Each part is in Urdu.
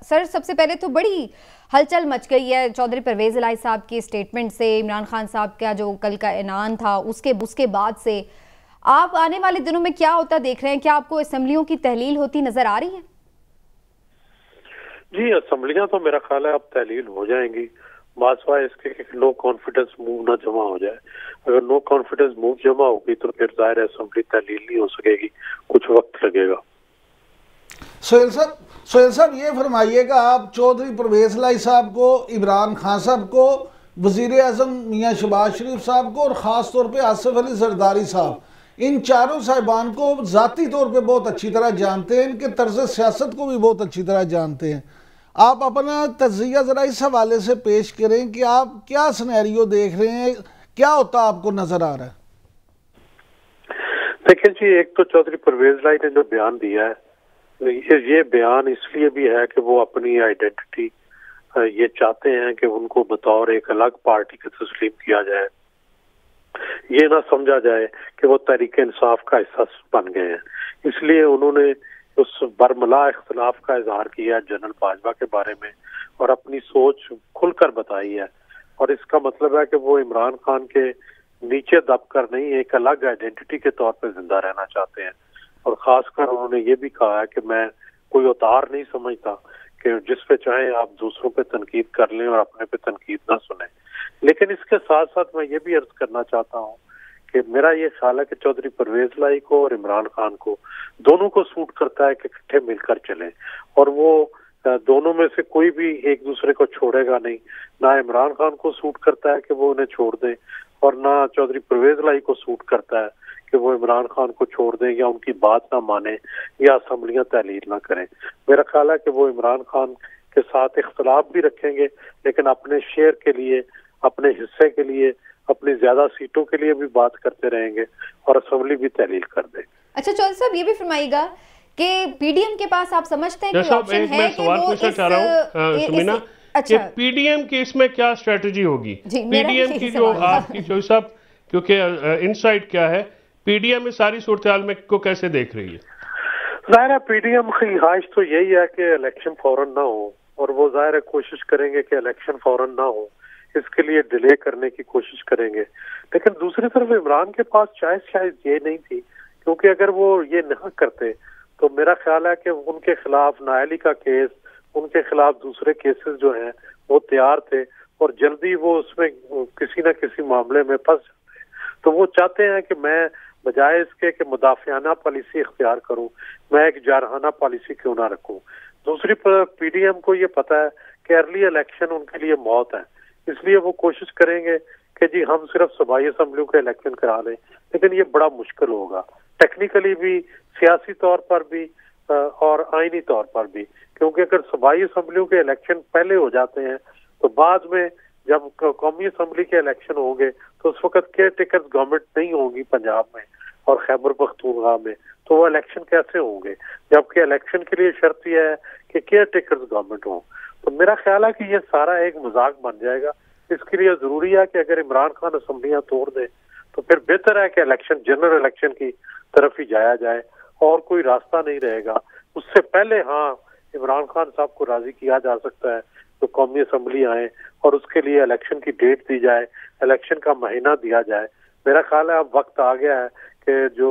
سر سب سے پہلے تو بڑی ہلچل مچ گئی ہے چودھری پرویز الہی صاحب کی سٹیٹمنٹ سے، عمران خان صاحب کا جو کل کا اعلان تھا اس کے بعد سے آپ آنے والے دنوں میں کیا ہوتا دیکھ رہے ہیں؟ کیا آپ کو اسمبلیوں کی تحلیل ہوتی نظر آ رہی ہے؟ جی اسمبلیاں تو میرا خیال ہے اب تحلیل ہو جائیں گی، باسوائے اس کے نو کانفیڈنس موو نہ جمع ہو جائے۔ اگر نو کانفیڈنس موو جمع ہوگی تو پھر ظاہر ہے اسمبلی تحلیل نہیں ہو سکے گی، کچھ وقت لگے گا۔ سہیل صاحب یہ فرمائیے گا، آپ چودھری پرویز الہی صاحب کو، عمران خان صاحب کو، وزیر اعظم میاں شہباز شریف صاحب کو اور خاص طور پہ آصف علی زرداری صاحب، ان چاروں صاحبان کو ذاتی طور پہ بہت اچھی طرح جانتے ہیں، ان کے طرز سیاست کو بھی بہت اچھی طرح جانتے ہیں۔ آپ اپنا تجزیہ ذرا اس حوالے سے پیش کریں کہ آپ کیا سینیریو دیکھ رہے ہیں، کیا ہوتا آپ کو نظر آ رہا ہے؟ دیکھیں جی، ایک تو چودھری پرویز الہی نے جو بیان دیا ہے، یہ بیان اس لیے بھی ہے کہ وہ اپنی آئیڈینٹی یہ چاہتے ہیں کہ ان کو بطور ایک الگ پارٹی کے تسلیم کیا جائے، یہ نہ سمجھا جائے کہ وہ تحریک انصاف کا حصہ بن گئے ہیں۔ اس لیے انہوں نے اس برملا اختلاف کا اظہار کیا ہے جنرل باجوہ کے بارے میں، اور اپنی سوچ کھل کر بتائی ہے، اور اس کا مطلب ہے کہ وہ عمران خان کے نیچے دب کر نہیں، ایک الگ آئیڈینٹی کے طور پہ زندہ رہنا چاہتے ہیں۔ اور خاص کر انہوں نے یہ بھی کہا ہے کہ میں کوئی اتار نہیں سمجھتا کہ جس پہ چاہیں آپ دوسروں پہ تنقید کر لیں اور اپنے پہ تنقید نہ سنیں۔ لیکن اس کے ساتھ ساتھ میں یہ بھی عرض کرنا چاہتا ہوں کہ میرا یہ خیال ہے کہ چودھری پرویز الہی کو اور عمران خان کو دونوں کو سوٹ کرتا ہے کہ اکٹھے مل کر چلیں، اور وہ دونوں میں سے کوئی بھی ایک دوسرے کو چھوڑے گا نہیں۔ نہ عمران خان کو سوٹ کرتا ہے کہ وہ انہیں چھوڑ دیں، اور نہ چودھری پرویز الہی کو سوٹ کرتا ہے کہ وہ عمران خان کو چھوڑ دیں یا ان کی بات نہ مانیں یا اسمبلیاں تحلیل نہ کریں۔ میرا خیال ہے کہ وہ عمران خان کے ساتھ اختلاف بھی رکھیں گے، لیکن اپنے شیئر کے لیے، اپنے حصے کے لیے، اپنی زیادہ سیٹوں کے لیے بھی بات کرتے رہیں گے اور اسمبلی بھی تحلیل کر دیں۔ اچھا چودھری صاحب یہ بھی فرمائیے گا کہ پی ڈی ایم کے پاس آپ سمجھتے ہیں کہ آپشن ہے کہ وہ پوچھنا چاہ رہا ہوں سمینا کہ پی ڈی ایم کی اس میں کیا اسٹریٹجی ہوگی؟ پی ڈی ایم کی جو آپ کی چوائس صاحب، کیونکہ انسائٹ کیا ہے پی ڈی ایم میں ساری صورتحال میں کو کیسے دیکھ رہی ہے؟ ظاہر ہے پی ڈی ایم کی خواہش تو یہی ہے کہ الیکشن فوراً نہ ہو، اور وہ ظاہر ہے کوشش کریں گے کہ الیکشن فوراً نہ ہو، اس کے لیے ڈیلے کرنے کی کوشش کریں گے۔ لیکن دوسری طرف عمران کے پاس چوائس شاید یہ نہیں تھی، کیونکہ اگر وہ یہ نہ کرتے تو میرا خیال ہے کہ ان کے خلاف نااہلی کا کیس، ان کے خلاف دوسرے کیسز جو ہیں وہ تیار تھے، اور جلدی وہ اس میں کسی نہ کسی معاملے میں پھنس جاتے۔ تو وہ چاہتے ہیں کہ میں بجائے اس کے کہ مدافعانہ پالیسی اختیار کروں، میں ایک جارحانہ پالیسی کیوں نہ رکھوں۔ دوسری پی ڈی ایم کو یہ پتا ہے کہ ارلی الیکشن ان کے لیے موت ہے، اس لیے وہ کوشش کریں گے کہ جی ہم صرف صوبائی اسمبلیوں کے الیکشن کرا لیں، لیکن یہ بڑا مشکل ہوگا ٹیکنیکلی بھی، سیاسی طور پر بھی اور آئینی طور پر بھی، کیونکہ اگر صوبائی اسمبلیوں کے الیکشن پہلے ہو جاتے ہیں تو بعد میں جب قومی اسمبلی کے الیکشن ہوں گے تو اس وقت کیئر ٹیکرز گورنمنٹ نہیں ہوگی پنجاب میں اور خیبر پختونخوا میں، تو وہ الیکشن کیسے ہوں گے؟ جبکہ الیکشن کے لیے شرط یہ ہے کہ کیئر ٹیکرز گورنمنٹ ہوں۔ تو میرا خیال ہے کہ یہ سارا ایک مذاق بن جائے گا۔ اس کے لیے ضروری ہے کہ اگر عمران خان اسمبلیاں توڑ دے تو پھر بہتر ہے کہ الیکشن، جنرل الیکشن کی طرف ہی جایا جائے، اور کوئی راستہ نہیں رہے گا۔ اس سے پہلے ہاں عمران خان صاحب کو راضی کیا جا سکتا ہے تو قومی اسمبلی آئے اور اس کے لیے الیکشن کی ڈیٹ دی جائے، الیکشن کا مہینہ دیا جائے۔ میرا خیال ہے اب وقت آ گیا ہے کہ جو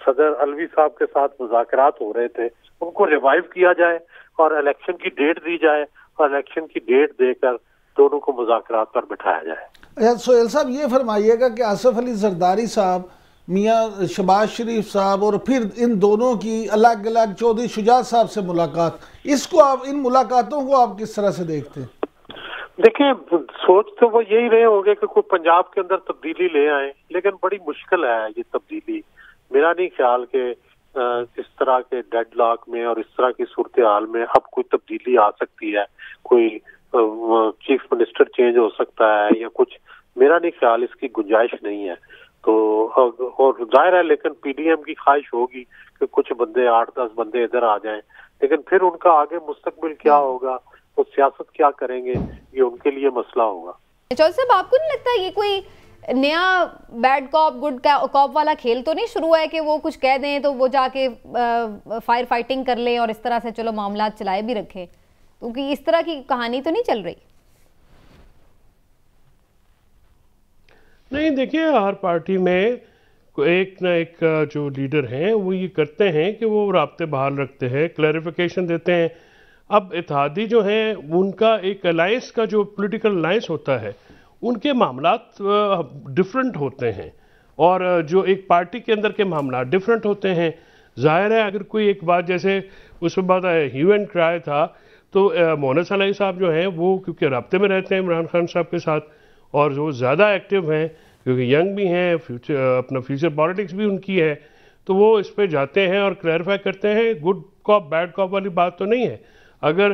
صدر الوی صاحب کے ساتھ مذاکرات ہو رہے تھے ان کو ریوائیو کیا جائے اور الیکشن کی ڈیٹ دی جائے، اور الیکشن کی ڈیٹ دے کر دونوں کو مذاکرات پر بٹھایا جائے۔ سہیل صاحب یہ فرمائیے گا کہ آصف علی زرداری صاحب، میاں شہباز شریف صاحب، اور پھر ان دونوں کی الگ الگ چودھری شجاعت صاحب سے ملاقات، اس کو آپ، ان ملاقاتوں کو آپ کس طرح سے دیکھتے ہیں؟ دیکھیں سوچ تو وہ یہی رہے ہوں گے کہ کوئی پنجاب کے اندر تبدیلی لے آئیں، لیکن بڑی مشکل ہے یہ تبدیلی۔ میرا نہیں خیال کہ اس طرح کے ڈیڈ لاک میں اور اس طرح کی صورتحال میں اب کوئی تبدیلی آ سکتی ہے، کوئی چیف منسٹر چینج ہو سکتا ہے یا کچھ، میرا نہیں خیال اس کی گنجائش نہیں ہے۔ تو اور ظاہر ہے لیکن پی ڈی ایم کی خواہش ہوگی کہ کچھ بندے، 8-10 بندے ادھر آ جائیں، لیکن پھر ان کا آگے مستقبل کیا ہوگا، وہ سیاست کیا کریں گے، یہ ان کے لیے مسئلہ ہوگا۔ چودھری صاحب آپ کو نہیں لگتا یہ کوئی نیا بیڈ کاپ گڈ کاپ والا کھیل تو نہیں شروع ہے کہ وہ کچھ کہہ دیں تو وہ جا کے فائر فائٹنگ کر لیں اور اس طرح سے چلو معاملات چلائے بھی رکھیں؟ کیونکہ اس طرح کی کہانی تو نہیں چل رہی. نہیں دیکھیے، ہر پارٹی میں ایک نہ ایک جو لیڈر ہیں وہ یہ کرتے ہیں کہ وہ رابطے بحال رکھتے ہیں، کلیریفیکیشن دیتے ہیں. اب اتحادی جو ہیں ان کا ایک الائنس کا جو پولیٹیکل الائنس ہوتا ہے ان کے معاملات ڈیفرنٹ ہوتے ہیں، اور جو ایک پارٹی کے اندر کے معاملات ڈیفرنٹ ہوتے ہیں. ظاہر ہے اگر کوئی ایک بات، جیسے اس میں بات ہیو اینڈ کرائے تھا، تو مونس علیہ صاحب جو ہیں وہ کیونکہ رابطے میں رہتے ہیں عمران خان صاحب کے ساتھ، اور جو زیادہ ایکٹیو ہیں کیونکہ ینگ بھی ہیں، اپنا فیوچر پالیٹکس بھی ان کی ہے، تو وہ اس پہ جاتے ہیں اور کلیریفائی کرتے ہیں. گڈ کاپ بیڈ کاپ والی بات تو نہیں ہے. اگر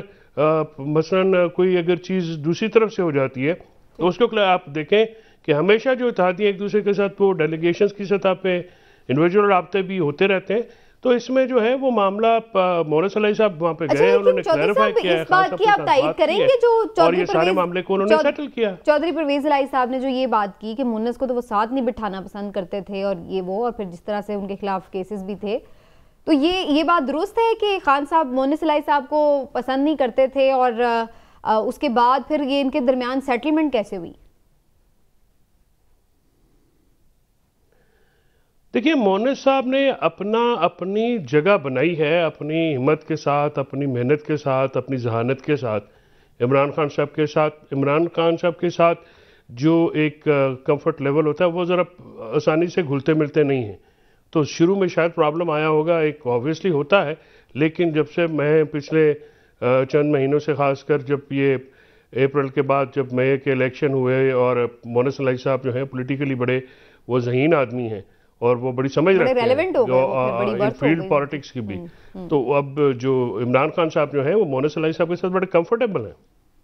مثلا کوئی اگر چیز دوسری طرف سے ہو جاتی ہے تو اس کو آپ دیکھیں کہ ہمیشہ جو اتحادی ایک دوسرے کے ساتھ وہ ڈیلیگیشنز کی سطح پہ انڈیویجول رابطے بھی ہوتے رہتے ہیں. تو اس میں جو ہے وہ معاملہ مونس علیہ صاحب وہاں پہ گئے، انہوں نے کلیریفائی کیا ہے، اس بات کی آپ تائید کریں گے جو اور یہ سارے معاملے کو انہوں نے سیٹل کیا. چودھری پرویز الہی صاحب نے جو یہ بات کی کہ مونس کو تو وہ ساتھ نہیں بٹھانا پسند کرتے تھے اور یہ وہ، اور پھر جس طرح سے ان کے خلاف کیسز بھی تھے، تو یہ بات درست ہے کہ خان صاحب مونس الہی صاحب کو پسند نہیں کرتے تھے، اور اس کے بعد پھر یہ ان کے درمیان سیٹلمنٹ کیسے ہوئی؟ دیکھیے، مونس صاحب نے اپنی جگہ بنائی ہے، اپنی ہمت کے ساتھ، اپنی محنت کے ساتھ، اپنی ذہانت کے ساتھ. عمران خان صاحب کے ساتھ جو ایک کمفرٹ لیول ہوتا ہے وہ ذرا آسانی سے گھلتے ملتے نہیں ہیں. تو شروع میں شاید پرابلم آیا ہوگا، ایک آبویسلی ہوتا ہے، لیکن جب سے میں پچھلے چند مہینوں سے، خاص کر جب یہ اپریل کے بعد جب مئی کے الیکشن ہوئے، اور مونس علیہ صاحب جو ہیں پولیٹیکلی بڑے وہ ذہین آدمی ہیں اور وہ بڑی سمجھ رکھتے ہیں فیلڈ پالیٹکس کی بھی، تو اب جو عمران خان صاحب جو ہیں وہ مونس علیہ صاحب کے ساتھ بڑے کمفرٹیبل ہیں.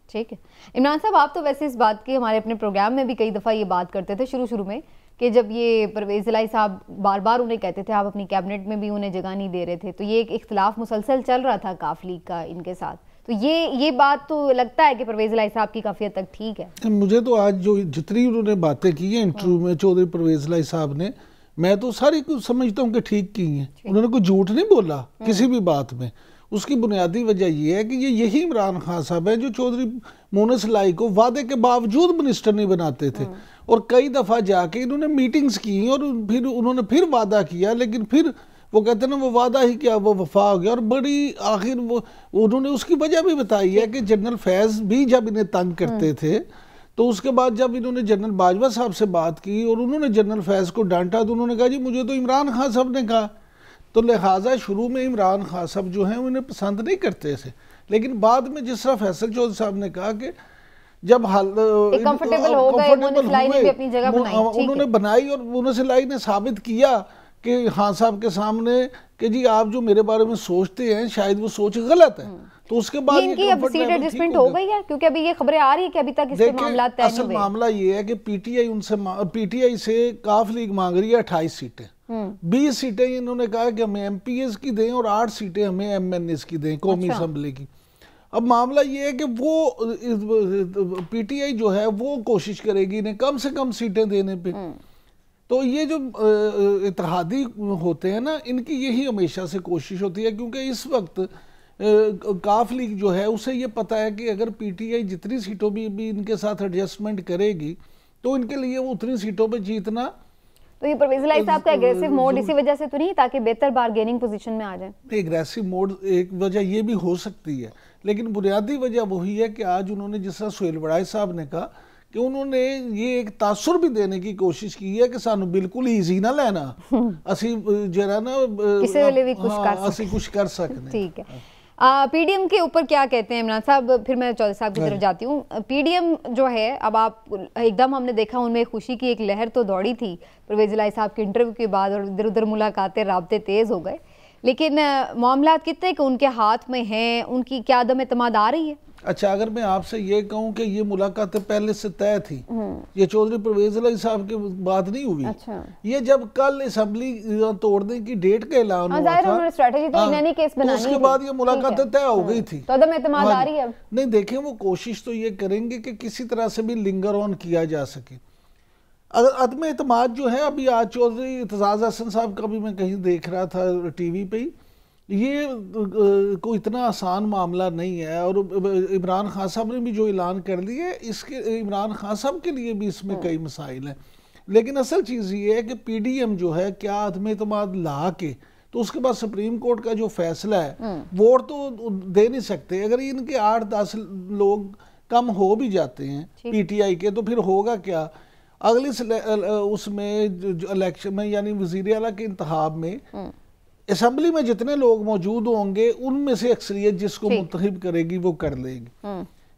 ٹھیک ہے عمران صاحب، آپ تو ویسے اس بات کی ہمارے اپنے پروگرام میں بھی کئی دفعہ یہ بات کرتے تھے شروع میں، کہ جب یہ پرویز الہی صاحب بار بار انہیں کہتے تھے آپ اپنی کیبنٹ میں بھی انہیں جگہ نہیں دے رہے تھے، تو یہ ایک اختلاف مسلسل چل رہا تھا کاف لیگ کا ان کے ساتھ. تو یہ بات تو لگتا ہے کہ پرویز الہی صاحب کی کافی حد تک ٹھیک ہے. مجھے تو آج جو جتنی انہوں نے باتیں کی ہیں انٹرویو میں چودھری پرویز الہی صاحب نے، میں تو ساری کچھ سمجھتا ہوں کہ ٹھیک کی ہیں. انہوں نے کوئی جھوٹ نہیں بولا کسی بھی بات میں. اس کی بنیادی وجہ یہ ہے کہ یہی عمران خان صاحب ہے جو چودھری مونس الہی کو وعدے کے باوجود منسٹر نہیں بناتے تھے، اور کئی دفعہ جا کے انہوں نے میٹنگز کی اور پھر انہوں نے پھر وعدہ کیا، لیکن پھر وہ کہتے ہیں نا وہ وعدہ ہی کیا وہ وفا ہو گیا. اور بڑی آخر انہوں نے اس کی وجہ بھی بتائی ہے کہ جنرل فیض بھی جب انہیں تنگ کرتے تھے، تو اس کے بعد جب انہوں نے جنرل باجوہ صاحب سے بات کی اور انہوں نے جنرل فیض کو ڈانٹا، تو انہوں نے کہا جی مجھے تو عمران خان صاحب نے کہا. تو لہٰذا شروع میں عمران خان صاحب جو ہیں انہیں پسند نہیں کرتے تھے، لیکن بعد میں جس طرح فیصل چودھری صاحب نے کہا کہ جب کمفرٹیبل ہو گئے، مونس الہی نے بھی اپنی جگہ بنائی، انہوں نے بنائی، اور مونس الہی نے ثابت کیا کہ خان صاحب کے سامنے کہ جی آپ جو میرے بارے میں سوچتے ہیں شاید وہ سوچ غلط ہے. تو اس کے بعد ان کی اب سیٹ ایڈجسٹمنٹ ہو گئی ہے، کیونکہ ابھی یہ خبریں آ رہی ہیں کہ ابھی تک اس کے معاملات طے نہیں ہوئے. اصل معاملہ یہ ہے کہ پی ٹی آئی سے کاف لیگ مانگ رہی ہے 28 سیٹیں، 20 سیٹیں انہوں نے کہا کہ ہمیں ایم پی ایز کی دیں اور 8 سیٹیں ہمیں ایم این ایز کی دیں، قومی اسمبلی کی. اب معاملہ یہ ہے کہ وہ پی ٹی آئی جو ہے وہ کوشش کرے گی انہیں کم سے کم سیٹیں دینے پہ. تو یہ جو اتحادی ہوتے ہیں نا، ان کی یہی ہمیشہ سے کوشش ہوتی ہے، کیونکہ اس وقت کاف لیگ جو ہے اسے یہ پتہ ہے کہ اگر پی ٹی آئی جتنی سیٹوں بھی ان کے ساتھ ایڈجسٹمنٹ کرے گی تو ان کے لیے وہ اتنی سیٹوں پہ جیتنا. تو یہ پرویز الہی صاحب کا ایگریسو موڈ اسی وجہ سے تو نہیں تاکہ بہتر بارگیننگ پوزیشن میں آ جائیں؟ ایگریسو موڈ ایک وجہ یہ بھی ہو سکتی ہے، لیکن بنیادی وجہ وہی ہے کہ آج انہوں نے جس طرح سہیل وڑائے صاحب نے کہا کہ انہوں نے یہ ایک تاثر بھی دینے کی کوشش کی ہے کہ سانو بالکل ایزی نہ لینا، اسی جرا نا کسی ویلے بھی کچھ کر سکتے. ٹھیک ہے، پی ڈی ایم کے اوپر کیا کہتے ہیں عمران صاحب؟ پھر میں چودھری صاحب کی طرف جاتی ہوں. پی ڈی ایم جو ہے اب آپ ایک دم ہم نے دیکھا ان میں خوشی کی ایک لہر تو دوڑی تھی پرویز الہی صاحب کے انٹرویو کے بعد، اور ادھر ادھر ملاقاتیں رابطے تیز ہو گئے، لیکن معاملات کتنے کہ ان کے ہاتھ میں ہیں، ان کی کیا عدم اعتماد آ رہی ہے؟ اچھا، اگر میں آپ سے یہ کہوں کہ یہ ملاقاتیں پہلے سے طے تھی، یہ چودھری پرویز الہی صاحب کی بات نہیں ہوئی. یہ جب کل اسمبلی توڑنے کی ڈیٹ کا اعلان ہوا تھا اس کے بعد یہ ملاقاتیں طے ہو گئی تھی. تو عدم اعتماد آ رہی ہے؟ نہیں، دیکھیں وہ کوشش تو یہ کریں گے کہ کسی طرح سے بھی لنگر آن کیا جا سکے. عدم اعتماد جو ہے ابھی آج چودھری اعتزاز احسن صاحب کا بھی میں کہیں دیکھ رہا تھا ٹی وی پہ ہی، یہ کوئی اتنا آسان معاملہ نہیں ہے، اور عمران خان صاحب نے بھی جو اعلان کر دیے اس کے عمران خان صاحب کے لیے بھی اس میں کئی مسائل ہیں، لیکن اصل چیز یہ ہے کہ پی ڈی ایم جو ہے کیا عدم اعتماد لا کے تو اس کے بعد سپریم کورٹ کا جو فیصلہ ہے ووٹ تو دے نہیں سکتے، اگر ان کے 8-10 لوگ کم ہو بھی جاتے ہیں پی ٹی آئی کے تو پھر ہوگا کیا؟ اگلی اس میں الیکشن میں یعنی وزیر اعلیٰ کے انتخاب میں اسمبلی میں جتنے لوگ موجود ہوں گے ان میں سے اکثریت جس کو منتخب کرے گی وہ کر لے گی،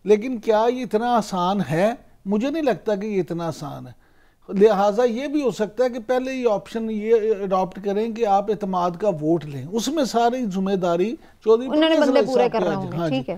لیکن کیا یہ اتنا آسان ہے؟ مجھے نہیں لگتا کہ یہ اتنا آسان ہے، لہٰذا یہ بھی ہو سکتا ہے کہ پہلے یہ آپشن یہ اڈاپٹ کریں کہ آپ اعتماد کا ووٹ لیں، اس میں ساری ذمہ داری چودھری انہوں نے بندے پورے کر رہے ہوں گے، ٹھیک ہے۔